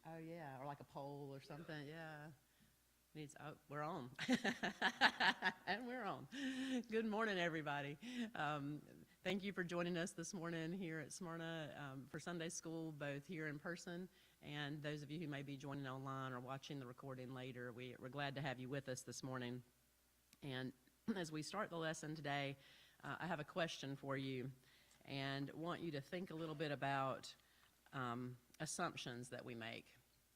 Oh, yeah, or like a poll or something. Yeah. We're on. And we're on. Good morning, everybody. Um, Thank you for joining us this morning here at Smyrna for Sunday School, both here in person and those of you who may be joining online or watching the recording later. We're glad to have you with us this morning. And as we start the lesson today, I have a question for you and want you to think a little bit about assumptions that we make.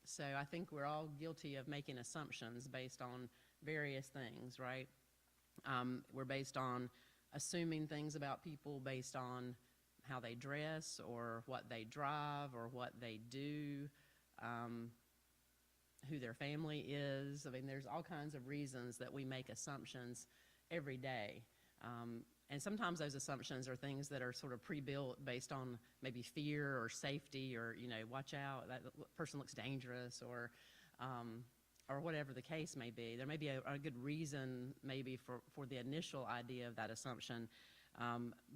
So I think we're all guilty of making assumptions based on various things, right? We're based on assuming things about people based on how they dress or what they drive or what they do, who their family is. I mean, there's all kinds of reasons that we make assumptions every day. And sometimes those assumptions are things that are sort of pre-built based on maybe fear or safety or, watch out, that person looks dangerous or whatever the case may be. There may be a good reason maybe for the initial idea of that assumption,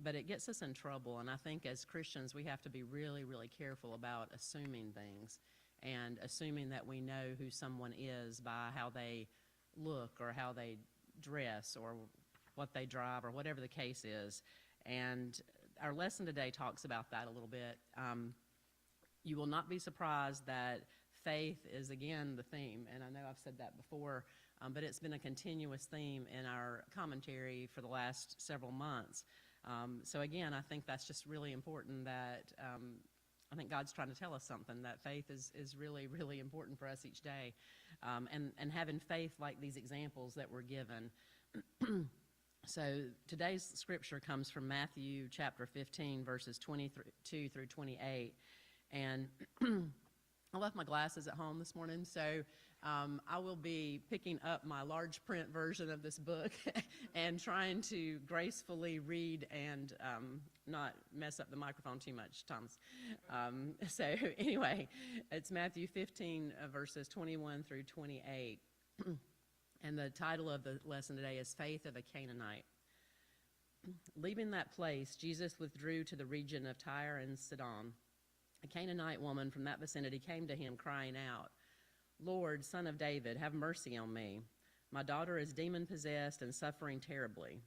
but it gets us in trouble. And I think as Christians, we have to be really, really careful about assuming things and assuming that we know who someone is by how they look or how they dress or what they drive or whatever the case is. And our lesson today talks about that a little bit. You will not be surprised that faith is, again, the theme. And I know I've said that before, but it's been a continuous theme in our commentary for the last several months. So again, I think that's just really important that I think God's trying to tell us something, that faith is really, really important for us each day. And having faith like these examples that we're given. So today's scripture comes from Matthew chapter 15, verses 22 through 28. And I left my glasses at home this morning, so I will be picking up my large print version of this book and trying to gracefully read and not mess up the microphone too much, Thomas. So anyway, it's Matthew 15, verses 21 through 28. And the title of the lesson today is Faith of a Canaanite. Leaving that place, Jesus withdrew to the region of Tyre and Sidon. A Canaanite woman from that vicinity came to him, crying out, "Lord, Son of David, have mercy on me. My daughter is demon-possessed and suffering terribly."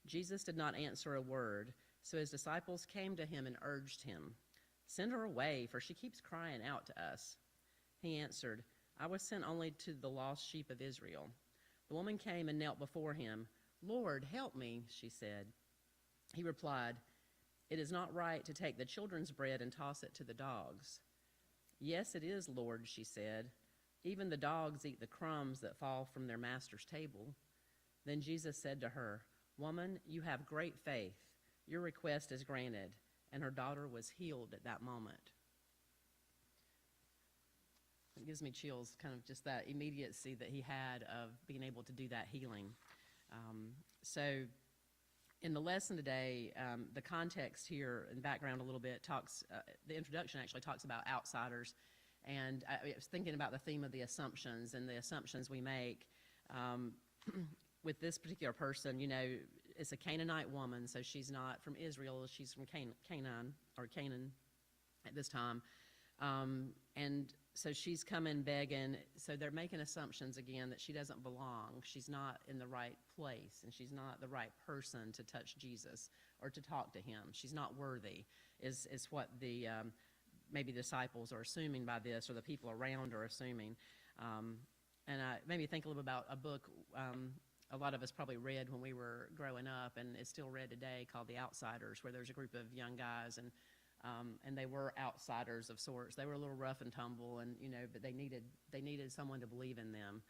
Jesus did not answer a word, so his disciples came to him and urged him, "Send her away, for she keeps crying out to us." He answered, "I was sent only to the lost sheep of Israel." The woman came and knelt before him. "Lord, help me," she said. He replied, "It is not right to take the children's bread and toss it to the dogs." "Yes, it is, Lord," she said. "Even the dogs eat the crumbs that fall from their master's table." Then Jesus said to her, "Woman, you have great faith. Your request is granted." And her daughter was healed at that moment. It gives me chills, kind of just that immediacy that he had of being able to do that healing. So in the lesson today, the context here and background a little bit the introduction actually talks about outsiders. And I was thinking about the theme of the assumptions and the assumptions we make. With this particular person, it's a Canaanite woman, so she's not from Israel, she's from Canaan at this time. And so she's coming begging, so they're making assumptions again that she doesn't belong. She's not in the right place, and she's not the right person to touch Jesus or to talk to him. She's not worthy, is what the maybe disciples are assuming by this, or the people around are assuming. And it made me think a little bit about a book a lot of us probably read when we were growing up, and it's still read today, called The Outsiders, where there's a group of young guys, and they were outsiders of sorts. They were a little rough and tumble, and but they needed someone to believe in them.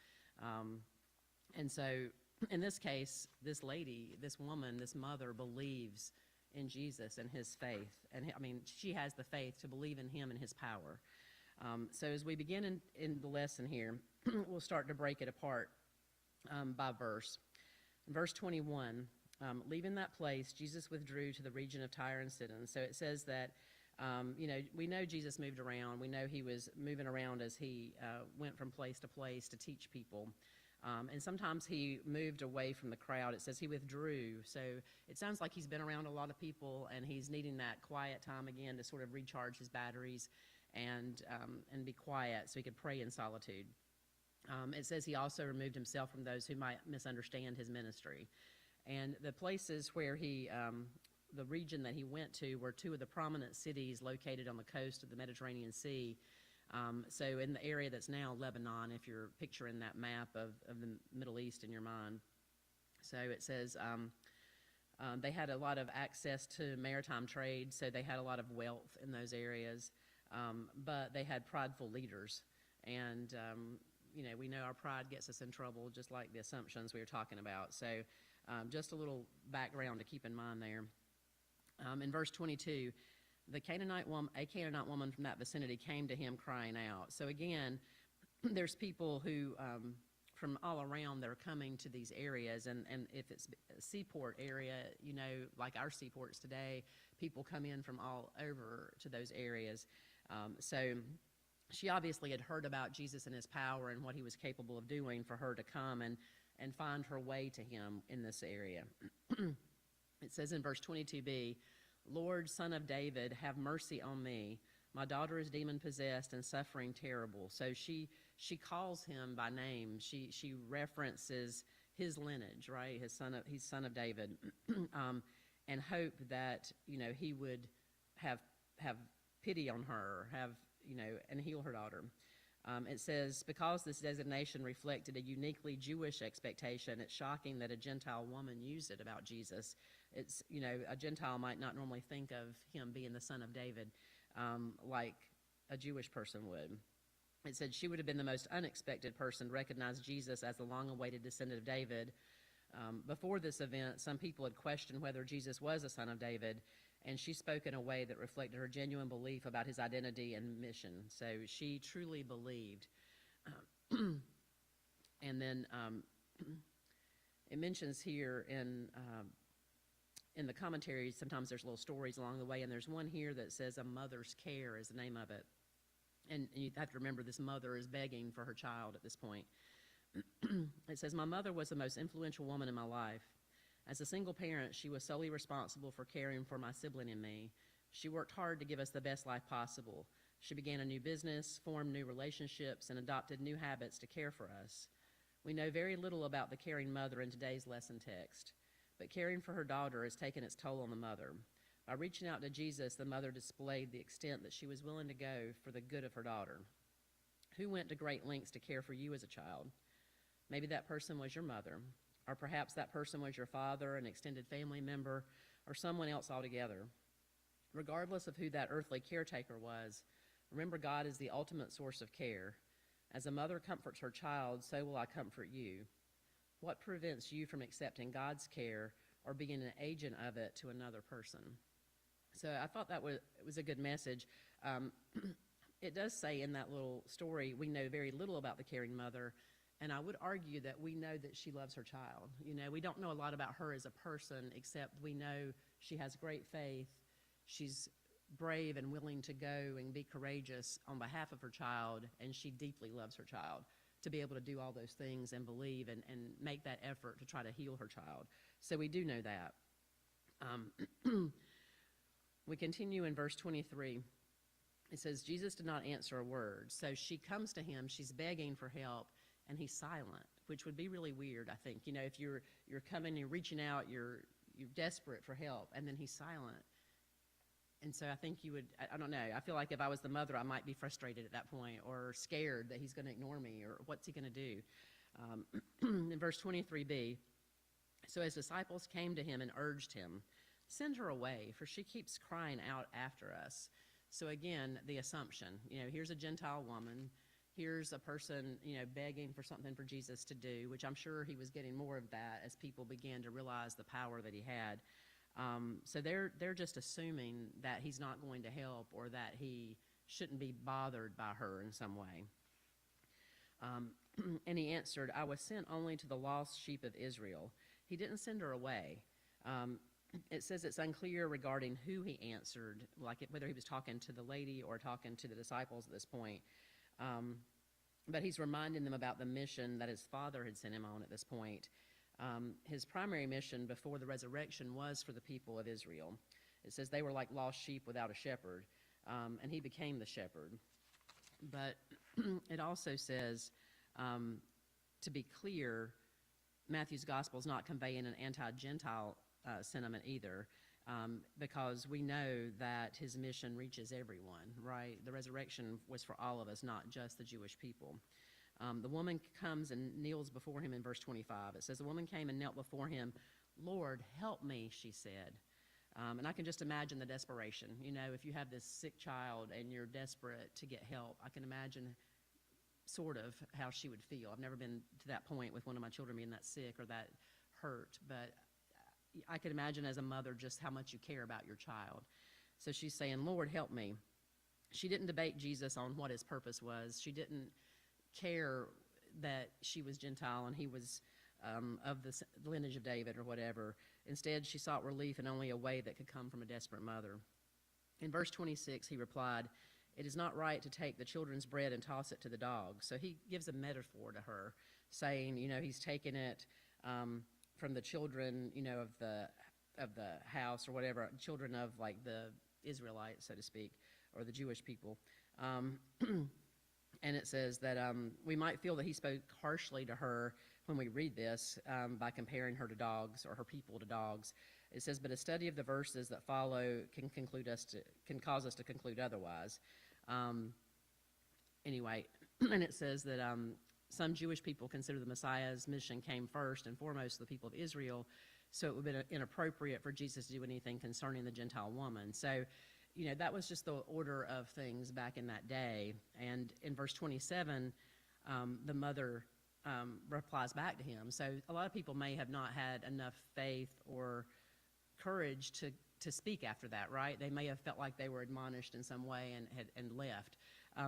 And so, in this case, this lady, this woman, this mother believes in Jesus and his faith, and she has the faith to believe in him and his power. So as we begin in the lesson here, we'll start to break it apart by verse. In verse 21. Leaving that place, Jesus withdrew to the region of Tyre and Sidon. So it says that, we know Jesus moved around. We know he was moving around as he went from place to place to teach people. And sometimes he moved away from the crowd. It says he withdrew. So it sounds like he's been around a lot of people, and he's needing that quiet time again to sort of recharge his batteries. and be quiet so he could pray in solitude. It says he also removed himself from those who might misunderstand his ministry. And the places where the region that he went to were two of the prominent cities located on the coast of the Mediterranean Sea. So in the area that's now Lebanon, if you're picturing that map of the Middle East in your mind. So it says they had a lot of access to maritime trade, so they had a lot of wealth in those areas, but they had prideful leaders. And, we know our pride gets us in trouble, just like the assumptions we were talking about. So just a little background to keep in mind there. In verse 22, a Canaanite woman from that vicinity came to him crying out. So again, there's people who from all around that are coming to these areas, and if it's a seaport area, like our seaports today, people come in from all over to those areas. So she obviously had heard about Jesus and his power and what he was capable of doing for her to come and find her way to him in this area. It says in verse 22b, "Lord, Son of David, have mercy on me. My daughter is demon-possessed and suffering terrible." So she calls him by name. She references his lineage, right? He's son of David, and hope that he would have pity on her, and heal her daughter. It says, because this designation reflected a uniquely Jewish expectation, it's shocking that a Gentile woman used it about Jesus. It's, a Gentile might not normally think of him being the son of David like a Jewish person would. It said she would have been the most unexpected person to recognize Jesus as the long-awaited descendant of David. Before this event, some people had questioned whether Jesus was a son of David, and she spoke in a way that reflected her genuine belief about his identity and mission. So she truly believed. And then it mentions here in the commentaries, sometimes there's little stories along the way, and there's one here that says A Mother's Care is the name of it. And you have to remember this mother is begging for her child at this point. It says, "My mother was the most influential woman in my life. As a single parent, she was solely responsible for caring for my sibling and me. She worked hard to give us the best life possible. She began a new business, formed new relationships, and adopted new habits to care for us. We know very little about the caring mother in today's lesson text, but caring for her daughter has taken its toll on the mother. By reaching out to Jesus, the mother displayed the extent that she was willing to go for the good of her daughter. Who went to great lengths to care for you as a child? Maybe that person was your mother, or perhaps that person was your father, an extended family member, or someone else altogether. Regardless of who that earthly caretaker was, remember God is the ultimate source of care. As a mother comforts her child, so will I comfort you. What prevents you from accepting God's care or being an agent of it to another person?" So I thought that was a good message. It does say in that little story, we know very little about the caring mother, and I would argue that we know that she loves her child. We don't know a lot about her as a person, except we know she has great faith. She's brave and willing to go and be courageous on behalf of her child, and she deeply loves her child to be able to do all those things and believe and make that effort to try to heal her child. So we do know that. We continue in verse 23. It says, Jesus did not answer a word. So she comes to him, she's begging for help, and he's silent, which would be really weird, I think. If you're coming, you're reaching out, you're desperate for help, and then he's silent. And so I think you would, I don't know, I feel like if I was the mother, I might be frustrated at that point or scared that he's going to ignore me or what's he going to do. In verse 23b, so his disciples came to him and urged him, "Send her away, for she keeps crying out after us." So again, the assumption, here's a Gentile woman, here's a person, begging for something for Jesus to do, which I'm sure he was getting more of that as people began to realize the power that he had. So they're just assuming that he's not going to help or that he shouldn't be bothered by her in some way. And he answered, "I was sent only to the lost sheep of Israel." He didn't send her away. It says it's unclear regarding who he answered, like whether he was talking to the lady or talking to the disciples at this point. But he's reminding them about the mission that his father had sent him on at this point. His primary mission before the resurrection was for the people of Israel. It says they were like lost sheep without a shepherd. and he became the shepherd. But it also says, to be clear, Matthew's gospel is not conveying an anti-Gentile sentiment either, because we know that his mission reaches everyone, right? The resurrection was for all of us, not just the Jewish people. The woman comes and kneels before him in verse 25. It says, the woman came and knelt before him. Lord, help me, she said. And I can just imagine the desperation. You know, if you have this sick child and you're desperate to get help, I can imagine sort of how she would feel. I've never been to that point with one of my children being that sick or that hurt, but I can imagine as a mother just how much you care about your child. So she's saying, Lord, help me. She didn't debate Jesus on what his purpose was. She didn't care that she was Gentile and he was of the lineage of David or whatever. Instead, she sought relief in only a way that could come from a desperate mother. In verse 26, he replied, it is not right to take the children's bread and toss it to the dogs. So he gives a metaphor to her, saying, you know, he's taken it from the children, you know, of the house or whatever, children of like the Israelites, so to speak, or the Jewish people. And it says that we might feel that he spoke harshly to her when we read this by comparing her to dogs or her people to dogs. It says, but a study of the verses that follow can cause us to conclude otherwise. Anyway, and it says that some Jewish people consider the Messiah's mission came first and foremost to the people of Israel, so it would have been inappropriate for Jesus to do anything concerning the Gentile woman. So, you know, that was just the order of things back in that day. And in verse 27, the mother replies back to him. So a lot of people may have not had enough faith or courage to speak after that, right? They may have felt like they were admonished in some way and left.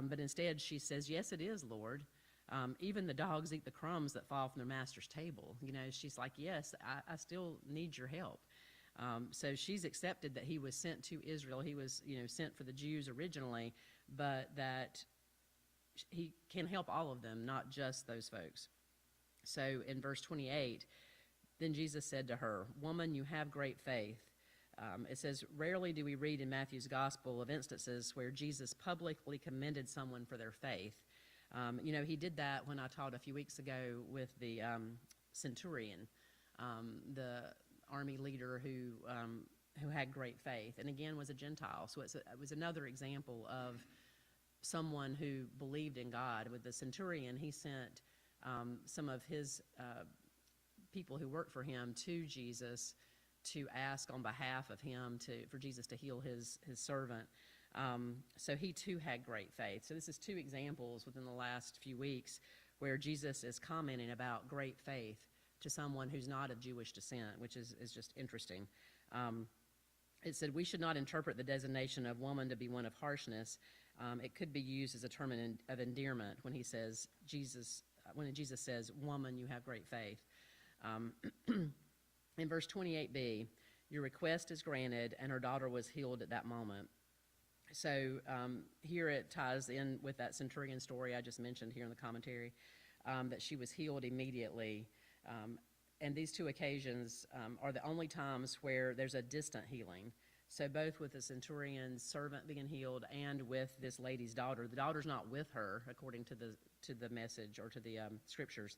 But instead she says, yes, it is, Lord. Even the dogs eat the crumbs that fall from their master's table. You know, she's like, yes, I still need your help. So she's accepted that he was sent to Israel. He was, you know, sent for the Jews originally, but that he can help all of them, not just those folks. So in verse 28, then Jesus said to her, woman, you have great faith. It says, rarely do we read in Matthew's gospel of instances where Jesus publicly commended someone for their faith. You know, he did that when I taught a few weeks ago with the centurion, the army leader who had great faith, and again was a Gentile. So it was another example of someone who believed in God. With the centurion, he sent some of his people who worked for him to Jesus to ask on behalf of him for Jesus to heal his servant. So he too had great faith. So this is two examples within the last few weeks where Jesus is commenting about great faith to someone who's not of Jewish descent, which is just interesting. It said we should not interpret the designation of woman to be one of harshness. It could be used as a term of endearment when Jesus says, woman, you have great faith. In verse 28b, your request is granted, and her daughter was healed at that moment. So here it ties in with that centurion story I just mentioned here in the commentary, that she was healed immediately. And these two occasions are the only times where there's a distant healing. So both with the centurion's servant being healed and with this lady's daughter. The daughter's not with her, according to the message or to the scriptures.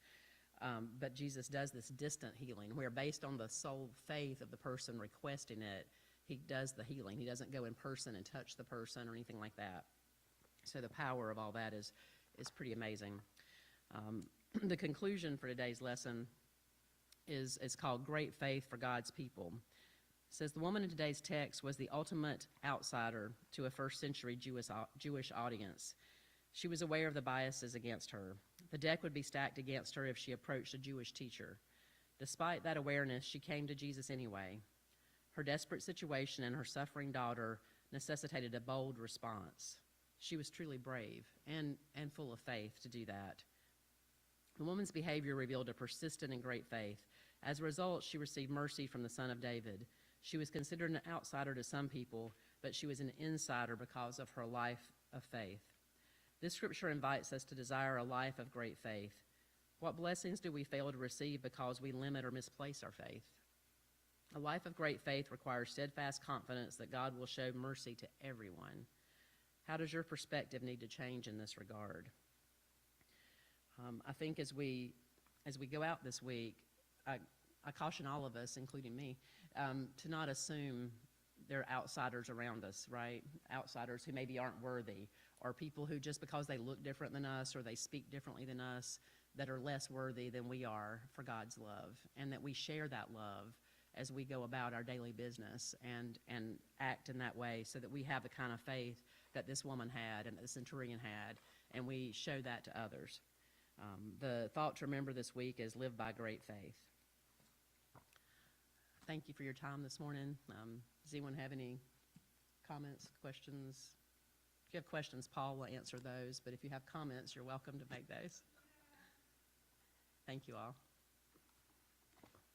But Jesus does this distant healing where, based on the sole faith of the person requesting it, he does the healing. He doesn't go in person and touch the person or anything like that. So the power of all that is pretty amazing. The conclusion for today's lesson is called Great Faith for God's People. It says the woman in today's text was the ultimate outsider to a first century Jewish audience. She was aware of the biases against her. The deck would be stacked against her if she approached a Jewish teacher. Despite that awareness, she came to Jesus anyway. Her desperate situation and her suffering daughter necessitated a bold response. She was truly brave and full of faith to do that. The woman's behavior revealed a persistent and great faith. As a result, she received mercy from the Son of David. She was considered an outsider to some people, but she was an insider because of her life of faith. This scripture invites us to desire a life of great faith. What blessings do we fail to receive because we limit or misplace our faith? A life of great faith requires steadfast confidence that God will show mercy to everyone. How does your perspective need to change in this regard? I think as we go out this week, I caution all of us, including me, to not assume there are outsiders around us, right? Outsiders who maybe aren't worthy, or people who just because they look different than us or they speak differently than us, that are less worthy than we are for God's love, and that we share that love as we go about our daily business and act in that way, so that we have the kind of faith that this woman had and that the centurion had, and we show that to others. The thought to remember this week is live by great faith. Thank you for your time this morning. Does anyone have any comments, questions? If you have questions, Paul will answer those, but if you have comments, you're welcome to make those. Thank you all.